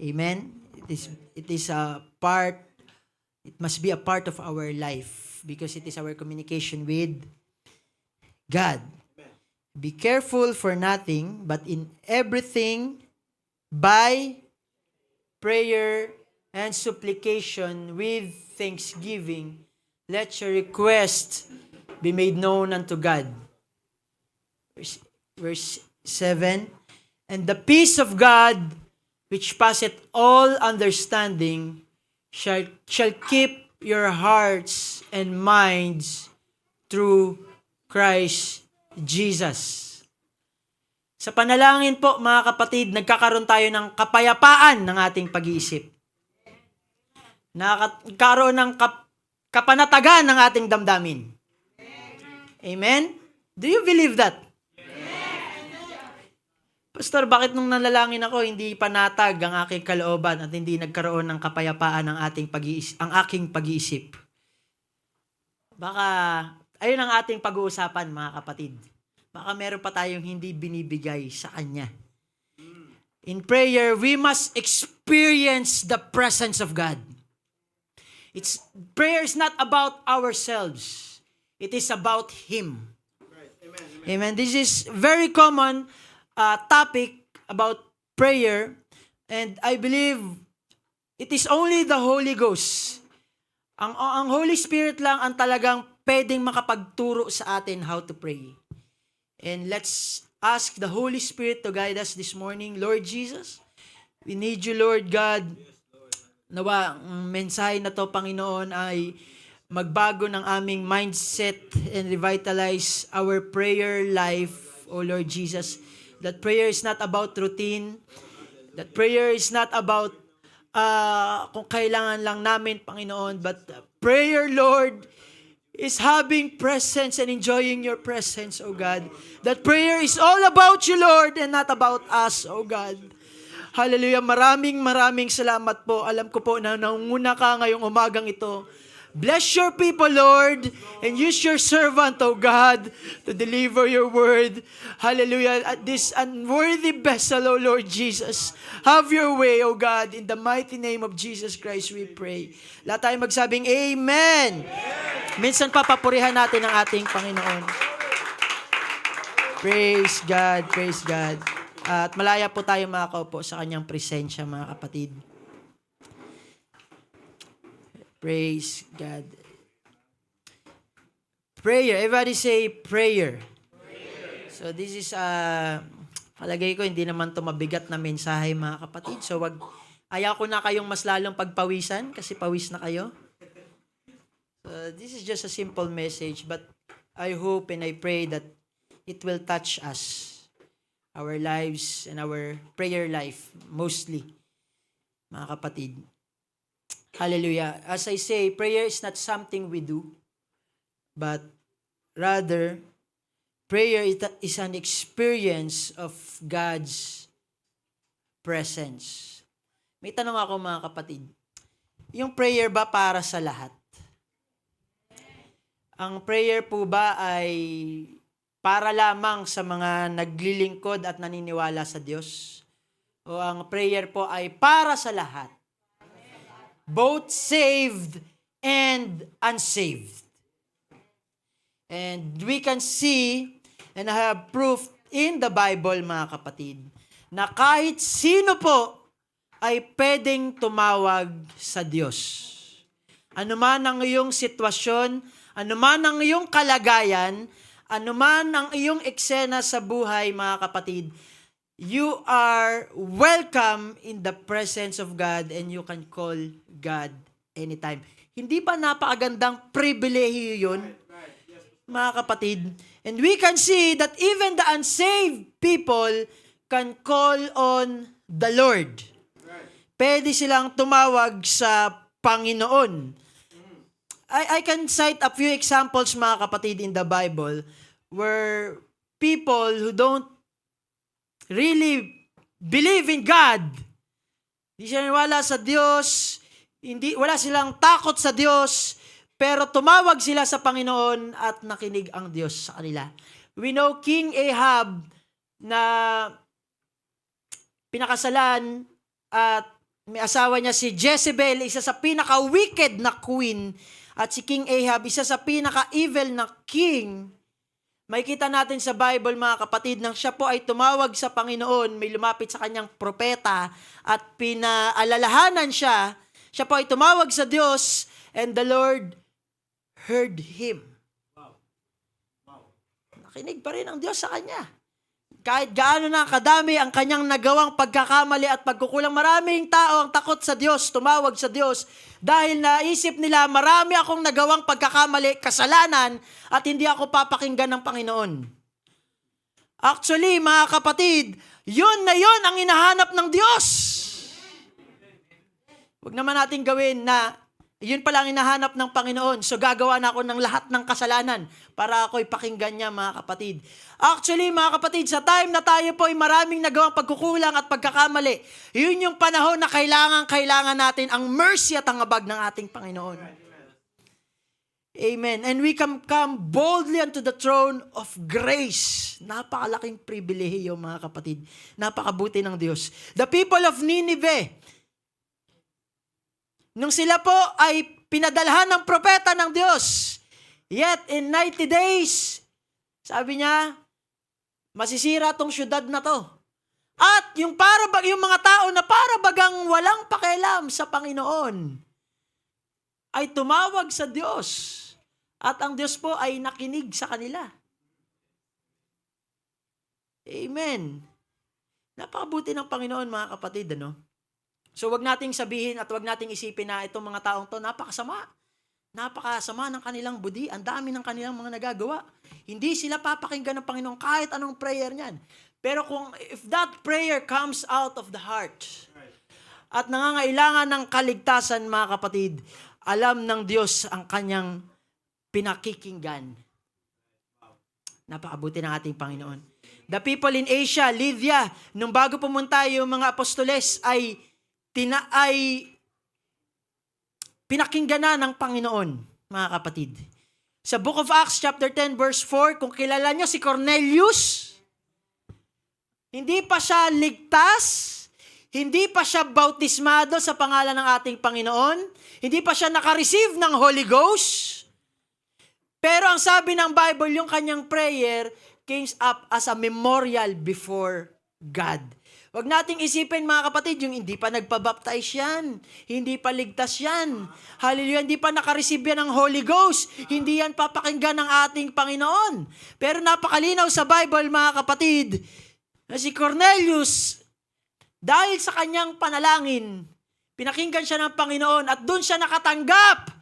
Amen? It is a part, it must be a part of our life because it is our communication with God. Be careful for nothing, but in everything, by prayer and supplication with thanksgiving, let your request be made known unto God. Verse 7, and the peace of God, which passeth all understanding, shall keep your hearts and minds through Christ Jesus. Sa panalangin po, mga kapatid, nagkakaroon tayo ng kapayapaan ng ating pag-iisip. Nagkakaroon ng kapanatagan ng ating damdamin. Amen? Do you believe that? Pastor, bakit nung nanalangin ako, hindi panatag ang aking kalooban at hindi nagkaroon ng kapayapaan ang aking pag-iisip? Baka, ayun ang ating pag-uusapan, mga kapatid. Baka meron pa tayong hindi binibigay sa Kanya. In prayer, we must experience the presence of God. Prayer is not about ourselves. It is about Him. Amen. This is very common topic about prayer, and I believe it is only the Holy Ghost. Ang Holy Spirit lang ang talagang pwedeng makapagturo sa atin how to pray. And let's ask the Holy Spirit to guide us this morning. Lord Jesus, we need you, Lord God. Nawa, ang mensahe na to, Panginoon, ay magbago ng aming mindset and revitalize our prayer life, O Lord Jesus. That prayer is not about routine. That prayer is not about kung kailangan lang namin, Panginoon. But prayer, Lord, is having presence and enjoying your presence, O God. That prayer is all about you, Lord, and not about us, O God. Hallelujah. Maraming salamat po. Alam ko po na naunguna ka ngayong umagang ito. Bless your people, Lord, and use your servant, O God, to deliver your word. Hallelujah. At this unworthy vessel, O Lord Jesus, have your way, O God. In the mighty name of Jesus Christ, we pray. Lahat tayo magsabing, Amen. Minsan papapurihan natin ang ating Panginoon. Praise God, praise God. At malaya po tayo makakaupo sa kanyang presensya, mga kapatid. Praise God. Prayer. Everybody say prayer. So this is, palagay ko, hindi naman to mabigat na mensahe, mga kapatid. So ayaw ko na kayong mas lalong pagpawisan kasi pawis na kayo. So this is just a simple message, but I hope and I pray that it will touch us, our lives and our prayer life, mostly, mga kapatid. Hallelujah. As I say, prayer is not something we do, but rather, prayer is an experience of God's presence. May tanong ako, mga kapatid. Yung prayer ba para sa lahat? Ang prayer po ba ay para lamang sa mga naglilingkod at naniniwala sa Diyos? O ang prayer po ay para sa lahat? Both saved and unsaved. And we can see and have proof in the Bible, mga kapatid, na kahit sino po ay pwedeng tumawag sa Diyos. Ano man ang iyong sitwasyon, ano man ang iyong kalagayan, ano man ang iyong eksena sa buhay, mga kapatid, you are welcome in the presence of God and you can call God anytime. Hindi ba napakagandang pribilehiyo yun, mga kapatid? And we can see that even the unsaved people can call on the Lord. Pwede silang tumawag sa Panginoon. I can cite a few examples, mga kapatid, in the Bible where people who don't really believe in God, hindi sila wala sa Diyos, wala silang takot sa Diyos, pero tumawag sila sa Panginoon at nakinig ang Diyos sa kanila. We know King Ahab na pinakasalan at may asawa niya si Jezebel, isa sa pinaka-wicked na queen, at si King Ahab, isa sa pinaka-evil na king. Makikita natin sa Bible, mga kapatid, nang siya po ay tumawag sa Panginoon, may lumapit sa kanyang propeta at pinaalalahanan siya. Siya po ay tumawag sa Diyos, and the Lord heard him. Nakinig pa rin ang Diyos sa kanya. Kahit gaano na kadami ang kanyang nagawang pagkakamali at pagkukulang, maraming tao ang takot sa Diyos, tumawag sa Diyos, dahil naisip nila, marami akong nagawang pagkakamali, kasalanan, at hindi ako papakinggan ng Panginoon. Actually, mga kapatid, yun na yun ang hinahanap ng Diyos. Huwag naman natin gawin na yun pala ang hinahanap ng Panginoon. So gagawa na ako ng lahat ng kasalanan para ako'y pakinggan niya, mga kapatid. Actually, mga kapatid, sa time na tayo po ay maraming nagawang pagkukulang at pagkakamali, yun yung panahon na kailangan natin ang mercy at ang habag ng ating Panginoon. Amen. And we can come boldly unto the throne of grace. Napakalaking pribilehiyo, mga kapatid. Napakabuti ng Diyos. The people of Nineveh, nung sila po ay pinadalhan ng propeta ng Diyos, yet in 90 days, sabi niya, masisira tong syudad na to. At yung mga tao na para bagang walang pakialam sa Panginoon, ay tumawag sa Diyos. At ang Diyos po ay nakinig sa kanila. Amen. Napakabuti ng Panginoon, mga kapatid, ano? So wag nating sabihin at wag nating isipin na itong mga taong to napakasama. Napakasama ng kanilang budi, ang dami ng kanilang mga nagagawa. Hindi sila papakinggan ng Panginoon kahit anong prayer niyan. Pero if that prayer comes out of the heart at nangangailangan ng kaligtasan, mga kapatid, alam ng Diyos ang kanyang pinakikinggan. Napakabuti ng ating Panginoon. The people in Asia, Lydia, nung bago pumunta yung mga apostoles ay pinakinggan na ng Panginoon, mga kapatid. Sa Book of Acts chapter 10 verse 4, kung kilala nyo si Cornelius, hindi pa siya ligtas, hindi pa siya bautismado sa pangalan ng ating Panginoon, hindi pa siya nakareceive ng Holy Ghost, pero ang sabi ng Bible, yung kanyang prayer came up as a memorial before God. Huwag nating isipin, mga kapatid, yung hindi pa nagpabaptize yan. Hindi pa ligtas yan. Hallelujah, hindi pa nakareceive yan ng Holy Ghost. Hindi yan papakinggan ng ating Panginoon. Pero napakalinaw sa Bible, mga kapatid, na si Cornelius, dahil sa kanyang panalangin, pinakinggan siya ng Panginoon at doon siya nakatanggap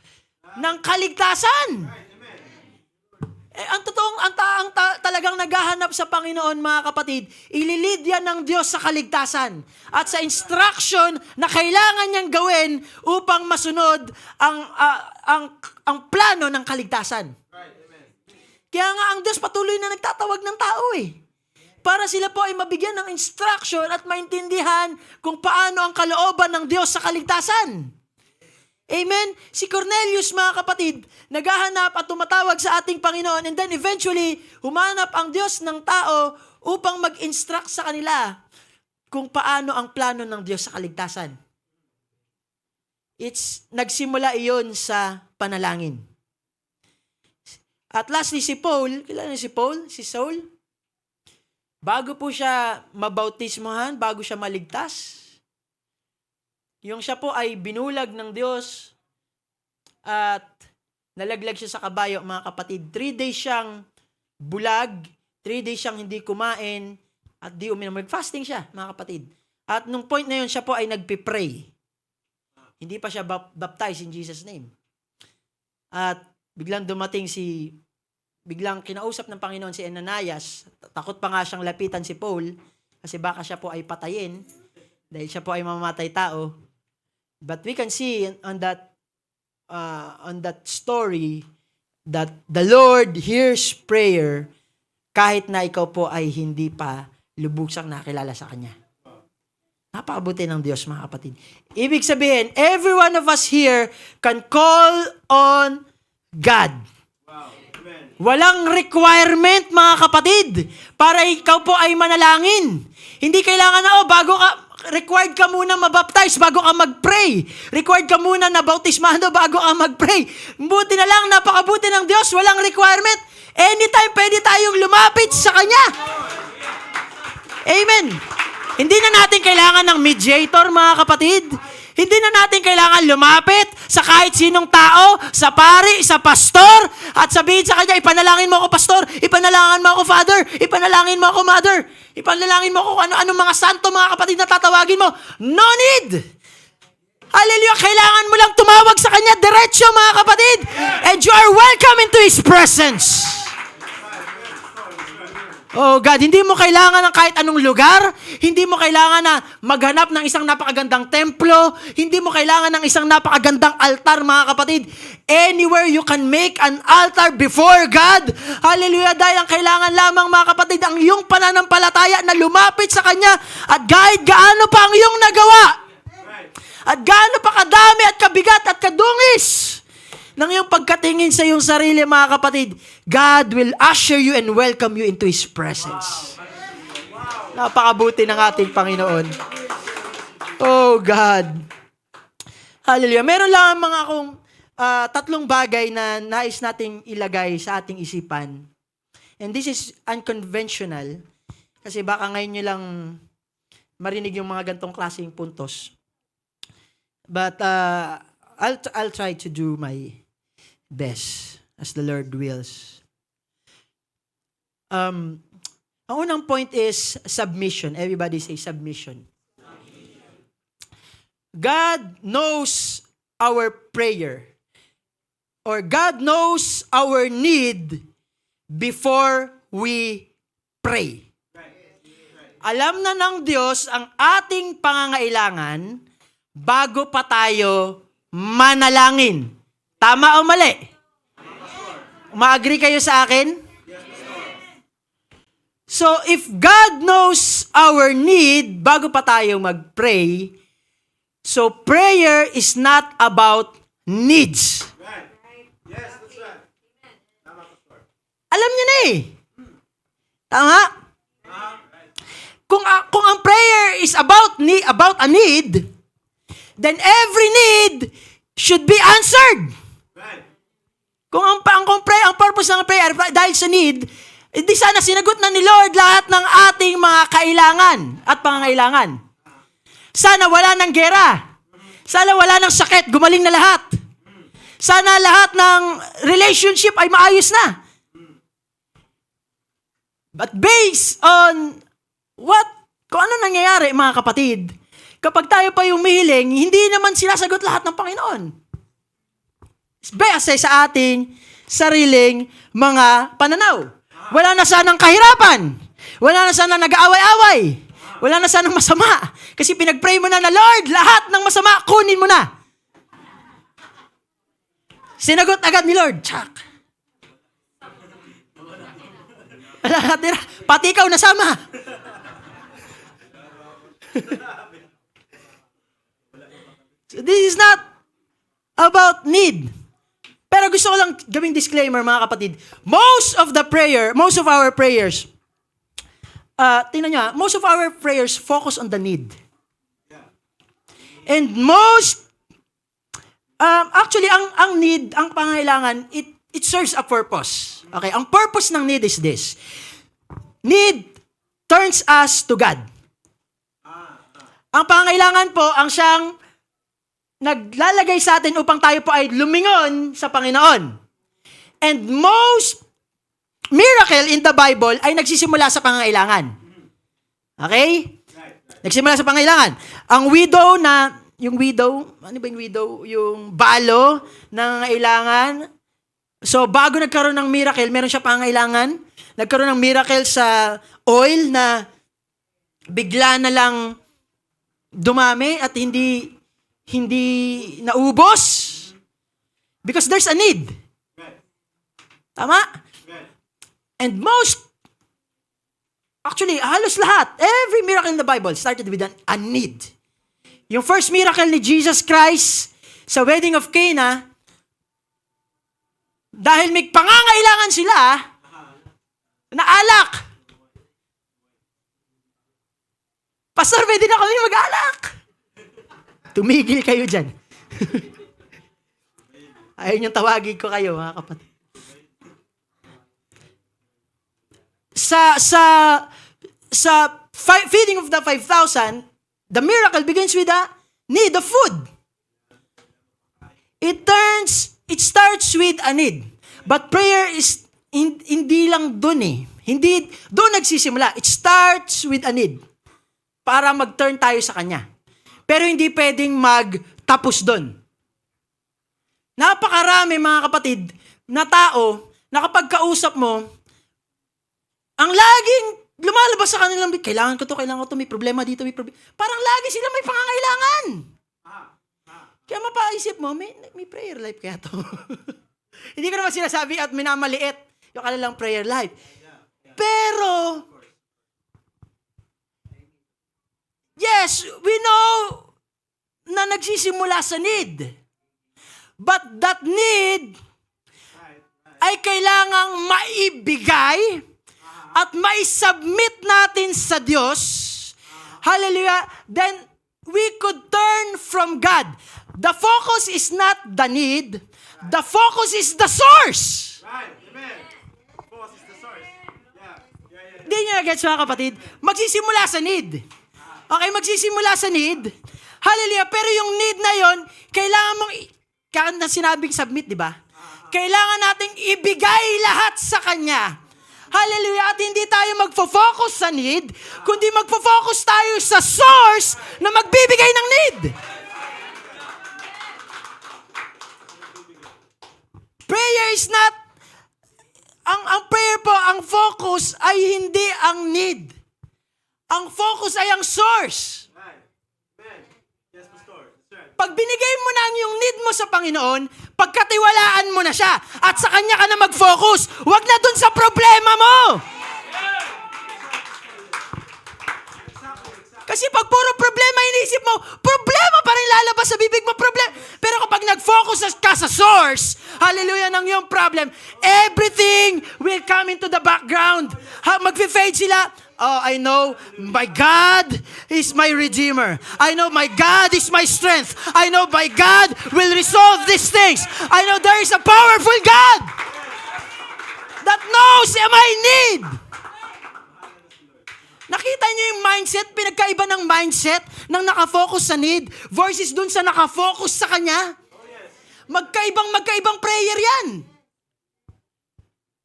ng kaligtasan. Ang totoong, talagang naghahanap sa Panginoon, mga kapatid, ililid yan ng Diyos sa kaligtasan at sa instruction na kailangan niyang gawin upang masunod ang plano ng kaligtasan. Kaya nga ang Diyos patuloy na nagtatawag ng tao para sila po ay mabigyan ng instruction at maintindihan kung paano ang kalooban ng Diyos sa kaligtasan. Amen? Si Cornelius, mga kapatid, naghahanap at tumatawag sa ating Panginoon, and then eventually, humanap ang Diyos ng tao upang mag-instruct sa kanila kung paano ang plano ng Diyos sa kaligtasan. Nagsimula iyon sa panalangin. At lastly, si Paul, kilala niyo si Paul? Si Saul? Bago po siya mabautismohan, bago siya maligtas, yung siya po ay binulag ng Diyos at nalaglag siya sa kabayo, mga kapatid. 3 days siyang bulag, 3 days siyang hindi kumain, at di uminom. Mag-fasting siya, mga kapatid. At nung point na yun, siya po ay nagpipray. Hindi pa siya baptized in Jesus' name. At biglang biglang kinausap ng Panginoon si Ananias. Takot pa nga siyang lapitan si Paul, kasi baka siya po ay patayin, dahil siya po ay mamamatay tao. But we can see on that story that the Lord hears prayer kahit na ikaw po ay hindi pa lubusang nakilala sa Kanya. Napakabuti ng Diyos, mga kapatid. Ibig sabihin, every one of us here can call on God. Walang requirement, mga kapatid, para ikaw po ay manalangin. Hindi kailangan na, bago ka, required ka muna mabaptize bago ka mag-pray. Required ka muna na bautismado bago ka mag-pray. Buti na lang, napakabuti ng Diyos, walang requirement. Anytime pwede tayong lumapit sa Kanya. Amen. Hindi na natin kailangan ng mediator, mga kapatid. Hindi na natin kailangan lumapit sa kahit sinong tao, sa pari, sa pastor, at sabihin sa kanya, ipanalangin mo ako, pastor, ipanalangin mo ako, father, ipanalangin mo ako, mother, ipanalangin mo ako, ano mga santo, mga kapatid na tatawagin mo. No need! Hallelujah! Kailangan mo lang tumawag sa kanya diretsyo, mga kapatid, and you are welcome into His presence. Oh God, hindi mo kailangan ng kahit anong lugar, hindi mo kailangan na maghanap ng isang napakagandang templo, hindi mo kailangan ng isang napakagandang altar, mga kapatid. Anywhere you can make an altar before God. Hallelujah, dahil ang kailangan lamang, mga kapatid, ang iyong pananampalataya na lumapit sa Kanya at kahit gaano pa ang iyong nagawa, at gaano pa kadami at kabigat at kadungis ng iyong pagkatingin sa iyong sarili, mga kapatid, God will usher you and welcome you into His presence. Napakabuti ng ating Panginoon. Oh God. Hallelujah. Meron lang mga akong tatlong bagay na nais nating ilagay sa ating isipan. And this is unconventional. Kasi baka ngayon nyo lang marinig yung mga gantong klaseng puntos. But I'll try to do my best as the Lord wills. Ang unang point is submission. Everybody say submission. God knows our prayer, or God knows our need before we pray. Alam na ng Diyos ang ating pangangailangan bago pa tayo manalangin. Tama o mali? Ma-agree kayo sa akin? So, if God knows our need bago pa tayo mag-pray, so prayer is not about needs. Yes, that's right. Alam niyo na eh. Tama? Kung ang prayer is about a need, then every need should be answered. Kung ang purpose ng prayer dahil sa need, di sana sinagot na ni Lord lahat ng ating mga kailangan at pangangailangan. Sana wala ng gera. Sana wala ng sakit, gumaling na lahat. Sana lahat ng relationship ay maayos na. But based on kung ano nangyayari, mga kapatid, kapag tayo pa yung humihiling, hindi naman sinasagot lahat ng Panginoon. Base sa ating sariling mga pananaw. Wala na sanang kahirapan. Wala na sanang nag-aaway-away. Wala na sanang masama. Kasi pinag-pray mo na Lord, lahat ng masama, kunin mo na. Sinagot agad ni Lord. Tsak. Wala natira. Pati ikaw nasama. So this is not about need. Pero gusto ko lang gawing disclaimer, mga kapatid. Most of our prayers, tingnan nyo, most of our prayers focus on the need. And actually, ang need, ang pangailangan, it serves a purpose. Okay, ang purpose ng need is this. Need turns us to God. Ang pangailangan po, ang siyang naglalagay sa atin upang tayo po ay lumingon sa Panginoon. And most miracle in the Bible ay nagsisimula sa pangailangan. Okay? Nagsimula sa pangailangan. Ang widow ano ba yung widow? Yung balo na nangailangan. So, bago nagkaroon ng miracle, meron siya pangailangan. Nagkaroon ng miracle sa oil na bigla na lang dumami at hindi naubos because there's a need. Tama? And actually, halos lahat, every miracle in the Bible started with a need. Yung first miracle ni Jesus Christ sa wedding of Cana, dahil may pangangailangan sila na alak. Pastor, pwede na kami mag-alak. Tumigil kayo dyan. Ayun yung tawagin ko kayo, mga kapatid. Feeding of the 5,000, the miracle begins with a need of food. It starts with a need. But prayer is hindi lang dun eh. Hindi doon nagsisimula. It starts with a need. Para mag-turn tayo sa Kanya. Pero hindi pwedeng magtapos dun. Napakarami mga kapatid na tao na kapag kausap mo, ang laging lumalabas sa kanilang, kailangan ko to, may problema dito, may problema. Parang lagi sila may pangangailangan. Kaya mapaisip mo, may prayer life kaya to. Hindi ko naman sinasabi at minamaliit yung kanilang prayer life. Pero, yes, we know na nagsisimula sa need. But that need ay kailangang maibigay at maisubmit natin sa Diyos. Hallelujah. Then, we could turn from God. The focus is not the need. The focus is the source. Right. Amen. Focus is the source. Hindi nyo na-gets mga kapatid? Magsisimula sa need. Okay, magsisimula sa need. Hallelujah. Pero yung need na yon, kailangan mong, kaya na sinabing submit, di ba? Kailangan nating ibigay lahat sa Kanya. Hallelujah. At hindi tayo magfo-focus sa need, kundi magfo-focus tayo sa source na magbibigay ng need. Prayer is not, ang prayer po, ang focus ay hindi ang need. Ang focus ay ang source. Right. Amen. Yes, Pastor. That's right. Pag binigay mo na yung need mo sa Panginoon, pagkatiwalaan mo na siya at sa Kanya ka na mag-focus, wag na dun sa problema mo. Kasi pag puro problema inisip mo, problema pa rin lalabas sa bibig mo, problema. Pero kapag nag-focus ka sa source, hallelujah, ng iyong problem, everything will come into the background. Mag-fade sila. Oh, I know my God is my Redeemer. I know my God is my strength. I know my God will resolve these things. I know there is a powerful God that knows my need. Nakita niyo yung mindset, pinagkaiba ng mindset ng nakafocus sa need versus dun sa nakafocus sa Kanya? Magkaibang prayer yan.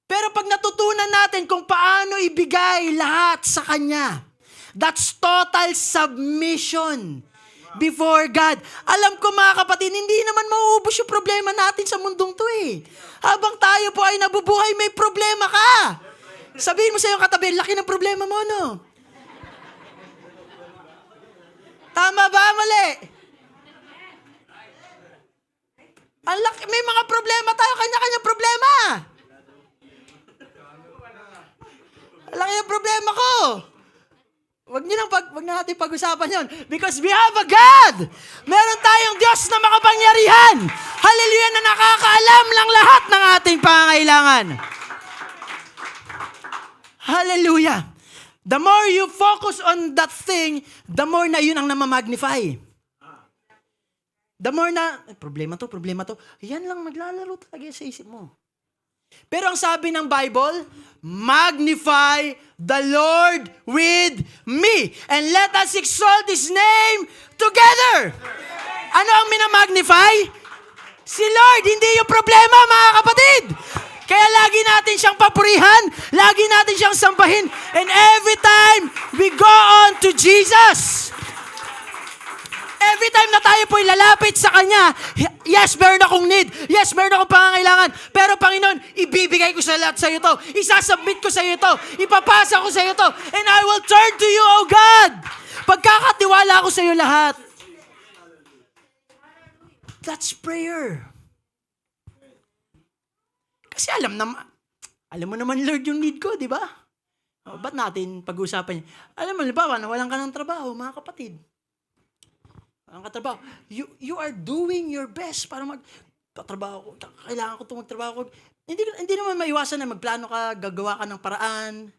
Pero pag natutunan natin kung paano ibigay lahat sa Kanya, that's total submission before God. Alam ko mga kapatid, hindi naman mauubos yung problema natin sa mundong to eh. Habang tayo po ay nabubuhay, may problema ka. Sabihin mo sa iyong katabi, laki ng problema mo, no? Tama ba, mali? May mga problema tayo, kanya-kanya problema. Laki yung problema ko. Wag na natin pag-usapan yun. Because we have a God. Meron tayong Diyos na makapangyarihan. Hallelujah, na nakakaalam lang lahat ng ating pangangailangan. Hallelujah. The more you focus on that thing, the more na yun ang namamagnify. The more na, problema to. Yan lang maglalaro talaga sa isip mo. Pero ang sabi ng Bible, magnify the Lord with me and let us exalt His name together. Ano ang minamagnify? Si Lord, hindi yung problema, mga kapatid. Kaya lagi natin siyang papurihan, lagi natin siyang sambahin, and every time we go on to Jesus, every time na tayo po'y lalapit sa Kanya, yes, meron akong need. Yes, meron akong pangangailangan. Pero Panginoon, ibibigay ko sa lahat sa iyo to. Isasubmit ko sa iyo to. Ipapasa ko sa iyo to. And I will turn to you, O God. Pagkakatiwala ko sa iyo lahat. That's prayer. Kasi alam mo naman, Lord, yung need ko, di ba? Ba't natin pag-usapan niya? Alam mo, halimbawa, nawalan ka ng trabaho, mga kapatid. Ang katrabaho. You are doing your best para magtatrabaho ko. Kailangan ko itong magtrabaho ko. Hindi naman maiwasan na magplano ka, gagawa ka ng paraan.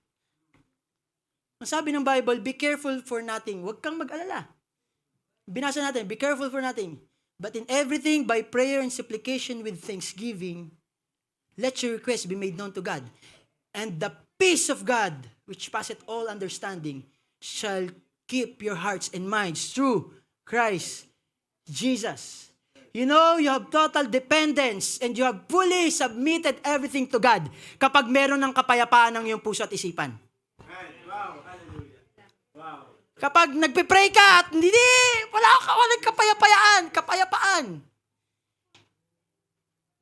Ang sabi ng Bible, be careful for nothing. Huwag kang mag-alala. Binasa natin, be careful for nothing. But in everything, by prayer and supplication with thanksgiving, let your requests be made known to God. And the peace of God, which passeth all understanding, shall keep your hearts and minds through Christ Jesus. You know, you have total dependence and you have fully submitted everything to God kapag meron ng kapayapaan ng iyong puso at isipan. Wow. Hallelujah. Wow. Kapag nagpe-pray ka at walang kapayapaan,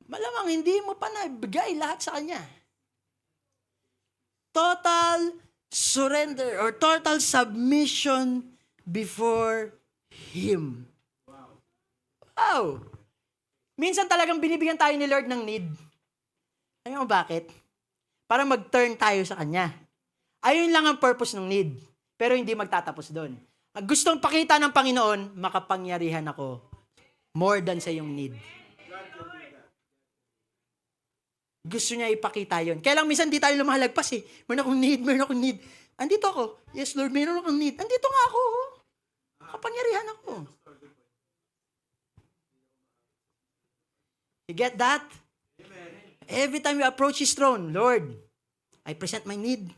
malamang hindi mo pa naibigay lahat sa Kanya. Total surrender or total submission before Him. Wow! Minsan talagang binibigyan tayo ni Lord ng need. Alam mo bakit? Para mag-turn tayo sa Kanya. Ayun lang ang purpose ng need. Pero hindi magtatapos doon. Ang gustong pakita ng Panginoon, makapangyarihan ako more than sa iyong need. Gusto niya ipakita yun. Kaya lang minsan di tayo lumahalagpas eh. Meron akong need. Andito ako. Yes, Lord, meron akong need. Andito nga ako. Makapangyarihan ako. You get that? Amen. Every time you approach His throne, Lord, I present my need.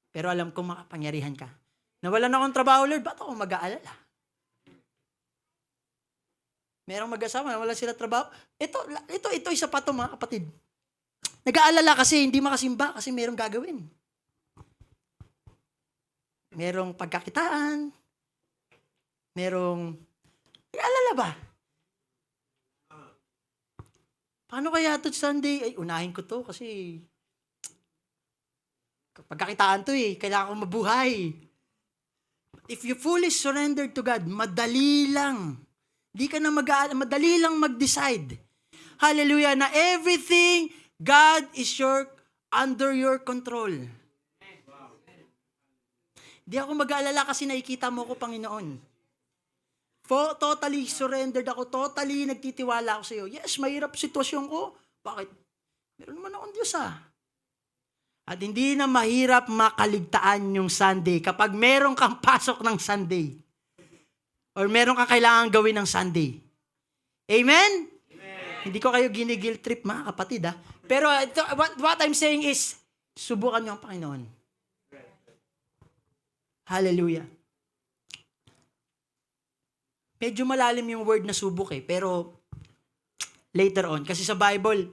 Pero alam kong makapangyarihan ka. Nawalan akong trabaho, Lord, ba't ako mag-aalala? Merong mag-asawa, wala sila trabaho. Ito isa pa to, mga kapatid. Nag-aalala kasi hindi makasimba kasi merong gagawin. Merong pagkakitaan. Nag-aalala ba? Paano kaya ito Sunday? Ay, unahin ko to kasi pagkakitaan to eh. Kailangan ko mabuhay. If you fully surrender to God, madali lang. Di ka na madali lang mag-decide. Hallelujah, na everything, God is under your control. Di ako mag-aalala kasi nakikita mo ko, Panginoon. Totally surrendered ako, totally nagtitiwala ako sa iyo. Yes, mahirap sitwasyon ko. Bakit? Meron naman akong Diyos At hindi na mahirap makaligtaan yung Sunday kapag meron kang pasok ng Sunday. Or meron kang kailangan gawin ng Sunday. Amen? Amen. Hindi ko kayo ginigil trip, mga kapatid. Pero what I'm saying is, subukan niyo ang Panginoon. Hallelujah. Medyo malalim yung word na subok pero later on. Kasi sa Bible,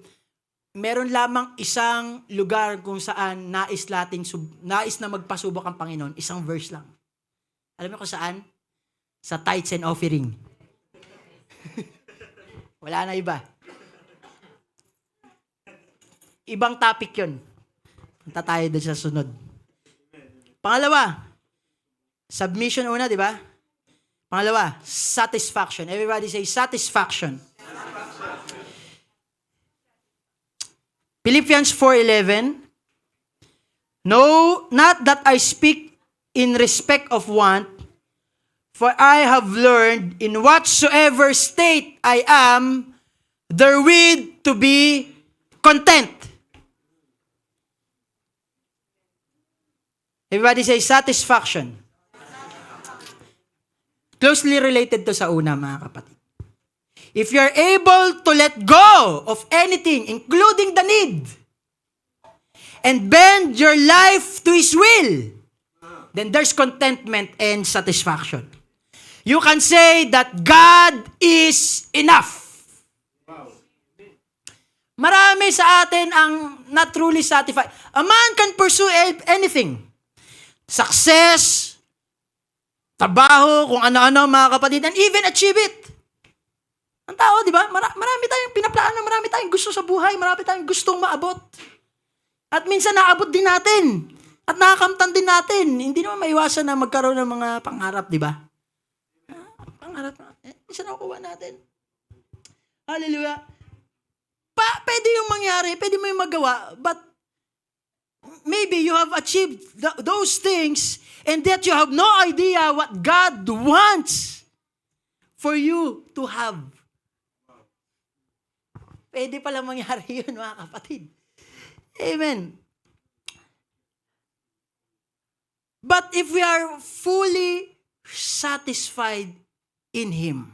meron lamang isang lugar kung saan nais na magpasubok ang Panginoon. Isang verse lang. Alam mo kung saan? Sa tithes and offering. Wala na iba. Ibang topic yun. Punta tayo doon sa sunod. Pangalawa, submission una, di ba? Pangalawa, satisfaction. Everybody say satisfaction. Philippians 4:11. No, not that I speak in respect of want, for I have learned in whatsoever state I am, therewith to be content. Everybody say satisfaction. Closely related to sa una, mga kapatid. If you're able to let go of anything, including the need, and bend your life to His will, then there's contentment and satisfaction. You can say that God is enough. Marami sa atin ang not truly satisfied. A man can pursue anything. Success, trabaho, kung ano-ano, mga kapatid, and even achieve it. Ang tao, di ba? Marami tayong pinaplano, marami tayong gusto sa buhay, marami tayong gustong maabot. At minsan naabot din natin. At nakakamtan din natin. Hindi naman maiwasan na magkaroon ng mga pangarap, di ba? Pangarap natin. Minsan nakukuha natin. Hallelujah. Pwede yung mangyari, pwede mo yung magawa, but maybe you have achieved those things and that you have no idea what God wants for you to have. Pwede pala mangyari yun, mga kapatid. Amen. But if we are fully satisfied in Him.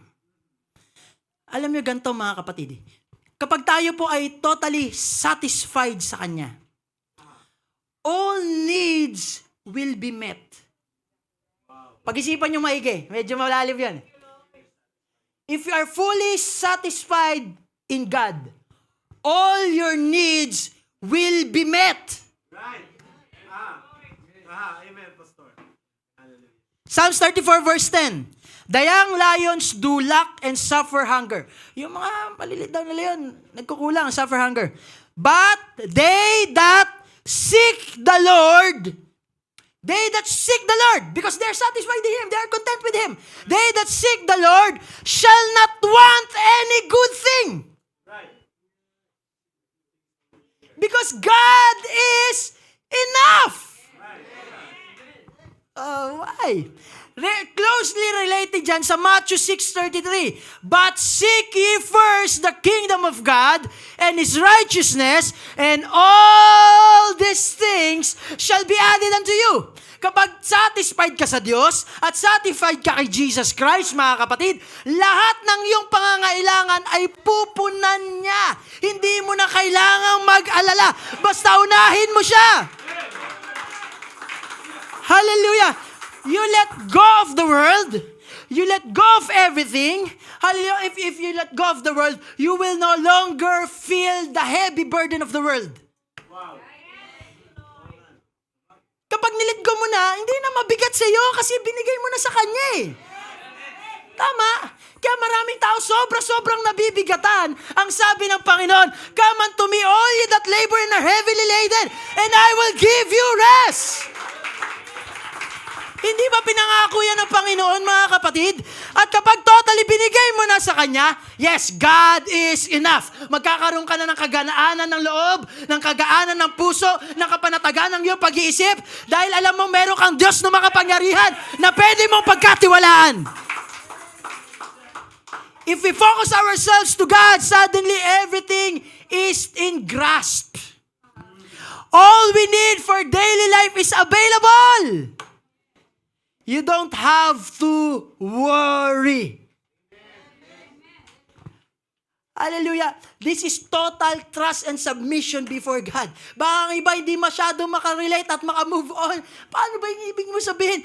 Alam niyo ganito mga kapatid, kapag tayo po ay totally satisfied sa Kanya, all needs will be met. Pag-isipan niyo maigi, medyo malalim yan. If you are fully satisfied in God, all your needs will be met. Right. Amen, Pastor. Hallelujah. Psalms 34 verse 10. The young lions do lack and suffer hunger. Yung mga malilit daw nila yun, nagkukulang, suffer hunger. But they that seek the Lord, because they're satisfied in Him, they are content with Him. They that seek the Lord shall not want any good thing. Right. Because God is enough. Why? Closely related dyan sa Matthew 6:33. But seek ye first the kingdom of God and His righteousness, and all these things shall be added unto you. Kapag satisfied ka sa Diyos at satisfied ka kay Jesus Christ, mga kapatid, lahat ng iyong pangangailangan ay pupunan niya. Hindi mo na kailangang mag-alala. Basta unahin mo siya. Hallelujah. You let go of the world. You let go of everything. Hallelujah. If you let go of the world, you will no longer feel the heavy burden of the world. Wow. Kapag nilet go mo na, hindi na mabigat sa iyo kasi binigay mo na sa Kanya eh. Tama? Kaya maraming tao sobrang nabibigatan. Ang sabi ng Panginoon, come unto me all ye that labor and are heavily laden, and I will give you rest. Hindi ba pinangako yan ng Panginoon, mga kapatid? At kapag totally binigay mo na sa Kanya, yes, God is enough. Magkakaroon ka na ng kaganaanan ng loob, ng kagaanan ng puso, ng kapanatagan ng iyong pag-iisip, dahil alam mo meron kang Diyos na makapangyarihan na pwede mong pagkatiwalaan. If we focus ourselves to God, suddenly everything is in grasp. All we need for daily life is available. You don't have to worry. Hallelujah. This is total trust and submission before God. Baka ang iba hindi masyado makarelate at makamove on. Paano ba yung ibig mo sabihin?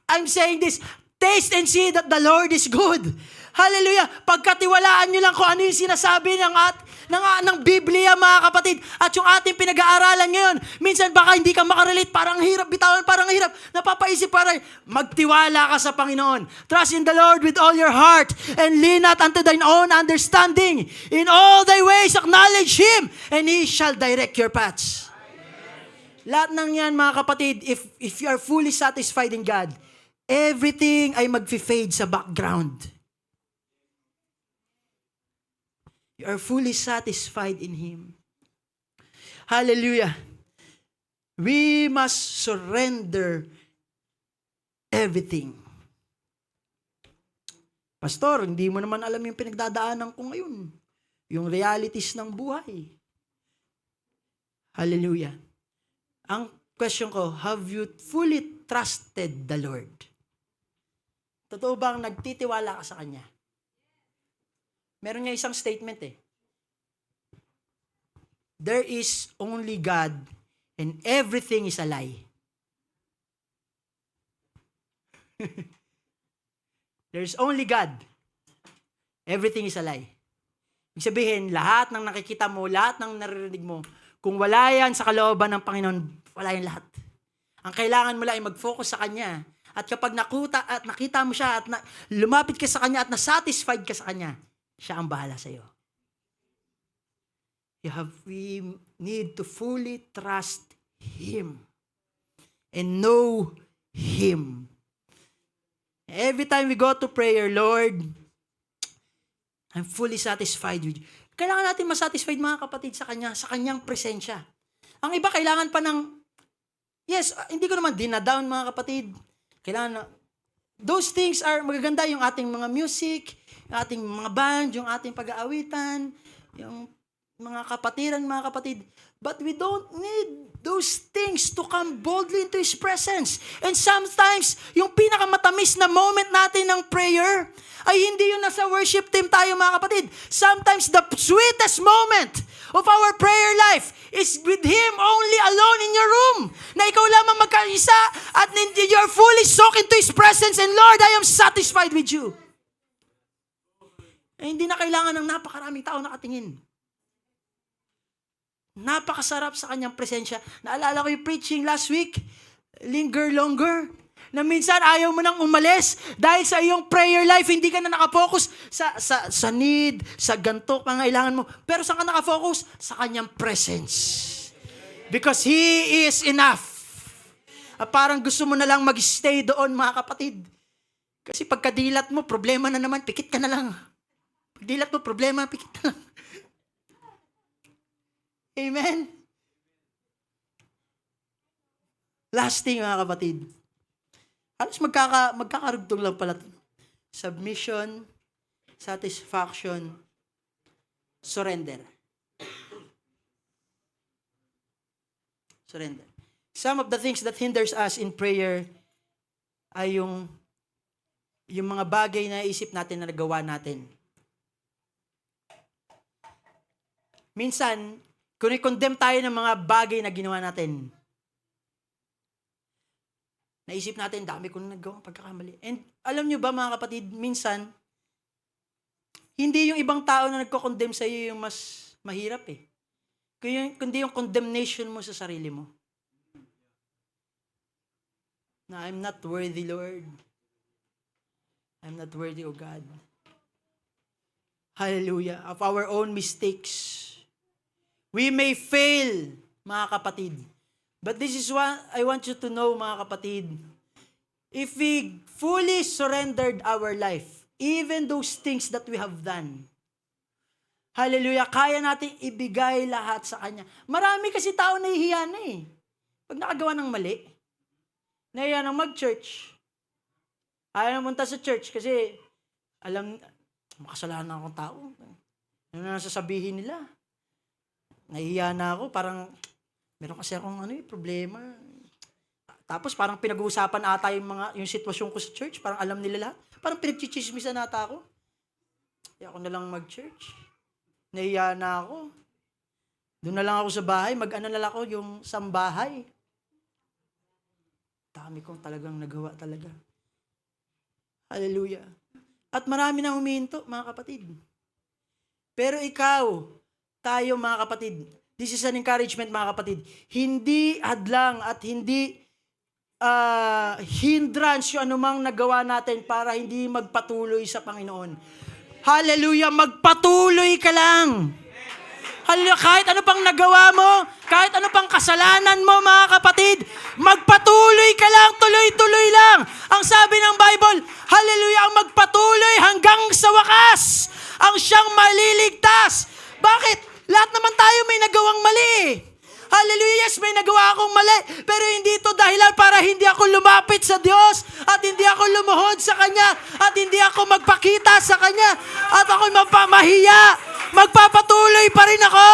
I'm saying this, taste and see that the Lord is good. Hallelujah. Pagkatiwalaan nyo lang kung ano yung sinasabi ng Biblia, mga kapatid, at yung ating pinag-aaralan ngayon. Minsan baka hindi ka makarelate, parang hirap bitawan, parang hirap. Napapaisip parang, magtiwala ka sa Panginoon. Trust in the Lord with all your heart, and lean not unto thine own understanding. In all thy ways acknowledge Him, and He shall direct your paths. Lahat ng yan, mga kapatid, if you are fully satisfied in God, everything ay mag-fade sa background. You are fully satisfied in Him. Hallelujah. We must surrender everything. Pastor, hindi mo naman alam yung pinagdadaanan ko ngayon. Yung realities ng buhay. Hallelujah. Ang question ko, have you fully trusted the Lord? Totoo bang nagtitiwala ka sa Kanya? Meron niya isang statement eh. There is only God and everything is a lie. There is only God. Everything is a lie. Ibig sabihin, lahat ng nakikita mo, lahat ng naririnig mo, kung wala yan sa kalooban ng Panginoon, wala yan lahat. Ang kailangan mo lang ay mag-focus sa Kanya. At kapag nakita mo siya at lumapit ka sa Kanya at nasatisfied ka sa Kanya, siya ang bahala sa iyo. We need to fully trust Him and know Him. Every time we go to prayer, Lord, I'm fully satisfied with you. Kailangan natin masatisfied, mga kapatid, sa Kanyang presensya. Ang iba kailangan pa ng, yes, hindi ko naman dinadown, mga kapatid. Kailangan, those things are magaganda, yung ating mga music, yung ating mga band, yung ating pag-aawitan, yung mga kapatiran, mga kapatid. But we don't need those things to come boldly into His presence. And sometimes, yung pinakamatamis na moment natin ng prayer, ay hindi yung nasa worship team tayo, mga kapatid. Sometimes, the sweetest moment of our prayer life is with Him only alone in your room. Na ikaw lamang magkaisa at you're fully soaked into His presence. And Lord, I am satisfied with you. Eh, hindi na kailangan ng napakaraming tao nakatingin. Napakasarap sa kanyang presensya. Naalala ko yung preaching last week, linger longer, na minsan ayaw mo nang umalis dahil sa iyong prayer life, hindi ka na nakafocus sa need, sa ganito, pangailangan mo. Pero saan ka nakafocus? Sa kanyang presence. Because He is enough. Parang gusto mo na lang mag-stay doon, mga kapatid. Kasi pagkadilat mo, problema na naman, pikit ka na lang. Pagdilat mo, problema, pikit na lang. Amen? Last thing, mga kapatid. Halos magkakarugtong lang pala. Submission, satisfaction, surrender. Surrender. Some of the things that hinders us in prayer ay yung mga bagay na isip natin na nagawa natin. Minsan, kung i-condemn tayo ng mga bagay na ginawa natin, naisip natin, dami ko na nagawang pagkakamali. And alam nyo ba, mga kapatid, minsan, hindi yung ibang tao na nagko-condemn sa iyo yung mas mahirap eh. Kundi yung condemnation mo sa sarili mo. Na I'm not worthy, Lord. I'm not worthy, O God. Hallelujah. Of our own mistakes. We may fail, mga kapatid. But this is what I want you to know, mga kapatid. If we fully surrendered our life, even those things that we have done, hallelujah, kaya natin ibigay lahat sa Kanya. Marami kasi tao nahihiya na eh. Pag nakagawa ng mali, nahihiya nang mag-church. Ayaw na munta sa church kasi alam, makasalanan akong tao. Ano na sasabihin nila? Nahihiya na ako, parang meron kasi akong problema. Tapos parang pinag-uusapan ata yung sitwasyon ko sa church, parang alam nila lahat. Parang pinagchichismisan ata ako. Kaya ako na lang mag-church. Nahihiya na ako. Doon na lang ako sa bahay, mag-ano na lang ako yung sambahay. Dami kong talagang nagawa talaga. Hallelujah. At marami na huminto, mga kapatid. Pero ikaw, tayo mga kapatid, this is an encouragement mga kapatid, hindi hadlang at hindi hindrance yung anumang nagawa natin para hindi magpatuloy sa Panginoon. Hallelujah, magpatuloy ka lang. Hallelujah, kahit ano pang nagawa mo, kahit ano pang kasalanan mo mga kapatid, magpatuloy ka lang, tuloy-tuloy lang. Ang sabi ng Bible, hallelujah, ang magpatuloy hanggang sa wakas, ang siyang maliligtas. Bakit? Lahat naman tayo may nagawang mali eh. Hallelujah, yes, may nagawa akong mali. Pero hindi ito dahilan para hindi ako lumapit sa Diyos at hindi ako lumuhod sa Kanya at hindi ako magpakita sa Kanya at ako'y mapamahiya. Magpapatuloy pa rin ako.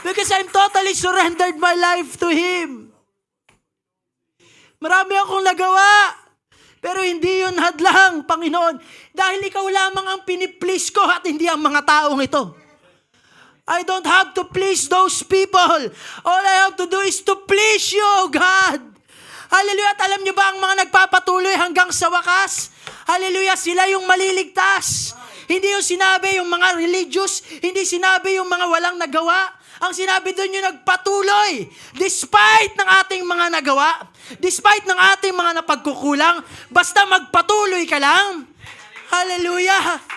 Because I'm totally surrendered my life to Him. Marami akong nagawa. Pero hindi yun hadlang, Panginoon. Dahil Ikaw lamang ang piniplease ko at hindi ang mga taong ito. I don't have to please those people. All I have to do is to please you, oh God. Hallelujah. At alam niyo ba ang mga nagpapatuloy hanggang sa wakas? Hallelujah. Sila yung maliligtas. Hindi yung sinabi yung mga religious. Hindi sinabi yung mga walang nagawa. Ang sinabi doon yung nagpatuloy. Despite ng ating mga nagawa. Despite ng ating mga napagkukulang. Basta magpatuloy ka lang. Hallelujah.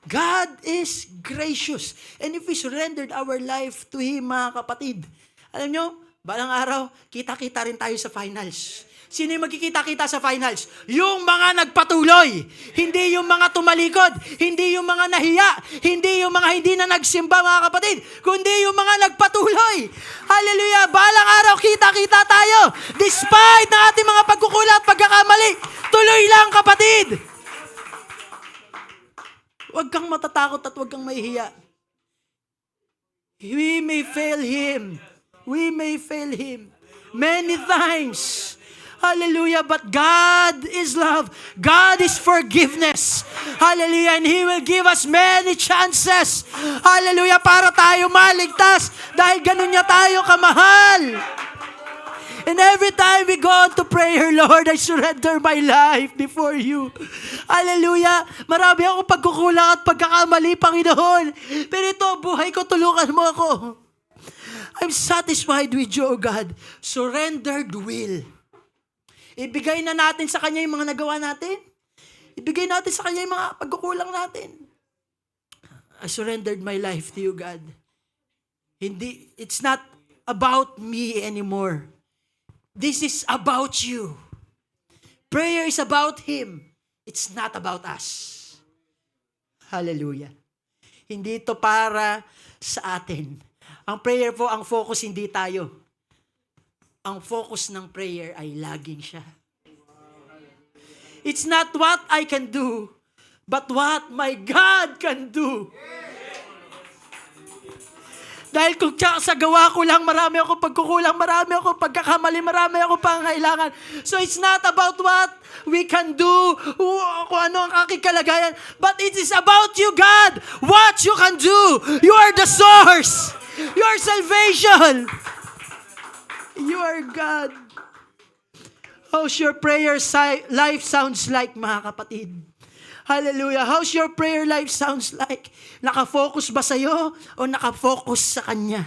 God is gracious. And if we surrendered our life to Him, mga kapatid, alam nyo, balang araw, kita-kita rin tayo sa finals. Sino yung magkikita-kita sa finals? Yung mga nagpatuloy. Hindi yung mga tumalikod. Hindi yung mga nahiya. Hindi yung mga hindi na nagsimba, mga kapatid. Kundi yung mga nagpatuloy. Hallelujah. Balang araw, kita-kita tayo. Despite na ating mga pagkukulat at pagkakamali, tuloy lang, kapatid. Huwag kang kang matatakot at huwag kang mahihiya. We may fail Him. We may fail Him many times. Hallelujah. But God is love. God is forgiveness. Hallelujah. And He will give us many chances. Hallelujah. Para tayo maligtas. Dahil ganun niya tayo kamahal. And every time we go to prayer, Lord, I surrender my life before you. Hallelujah. Marami akong pagkukulang at pagkakamali, Panginoon. Pero ito, buhay ko, tulungan mo ako. I'm satisfied with you, O God. Surrendered will. Ibigay na natin sa Kanya yung mga nagawa natin. Ibigay natin sa Kanya yung mga pagkukulang natin. I surrendered my life to you, God. It's not about me anymore. This is about you. Prayer is about Him. It's not about us. Hallelujah. Hindi ito para sa atin. Ang prayer po, ang focus hindi tayo. Ang focus ng prayer ay laging siya. It's not what I can do, but what my God can do. Dahil kung sa gawa ko lang, marami ako pagkukulang, marami ako pagkakamali, marami ako pangailangan. So it's not about what we can do, kung ano ang aking kalagayan, but it is about you, God. What you can do. You are the source. Your salvation. You are God. How's your prayer life sounds like, mga kapatid? Hallelujah. How's your prayer life sounds like? Nakafocus ba sa'yo o nakafocus sa Kanya?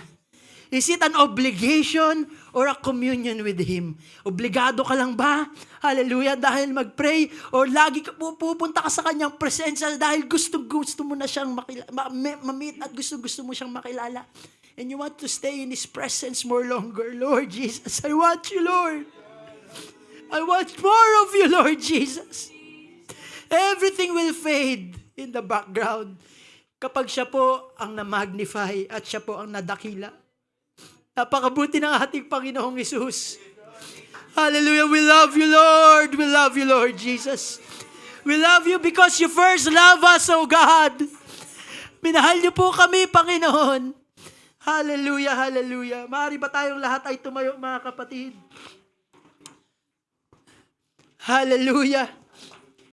Is it an obligation or a communion with Him? Obligado ka lang ba? Hallelujah. Dahil mag-pray or lagi ka pupunta ka sa Kanyang presensya dahil gusto mo na siyang ma-meet at gusto mo siyang makilala. And you want to stay in His presence more longer. Lord Jesus, I want you, Lord. I want more of you, Lord Jesus. Everything will fade in the background kapag siya po ang na-magnify at siya po ang nadakila. Napakabuti ng ating Panginoong Hesus. Hallelujah. We love you, Lord. We love you, Lord Jesus. We love you because you first love us, oh God. Minahal niyo po kami, Panginoon. Hallelujah, hallelujah. Maaari ba tayong lahat ay tumayo, mga kapatid? Hallelujah.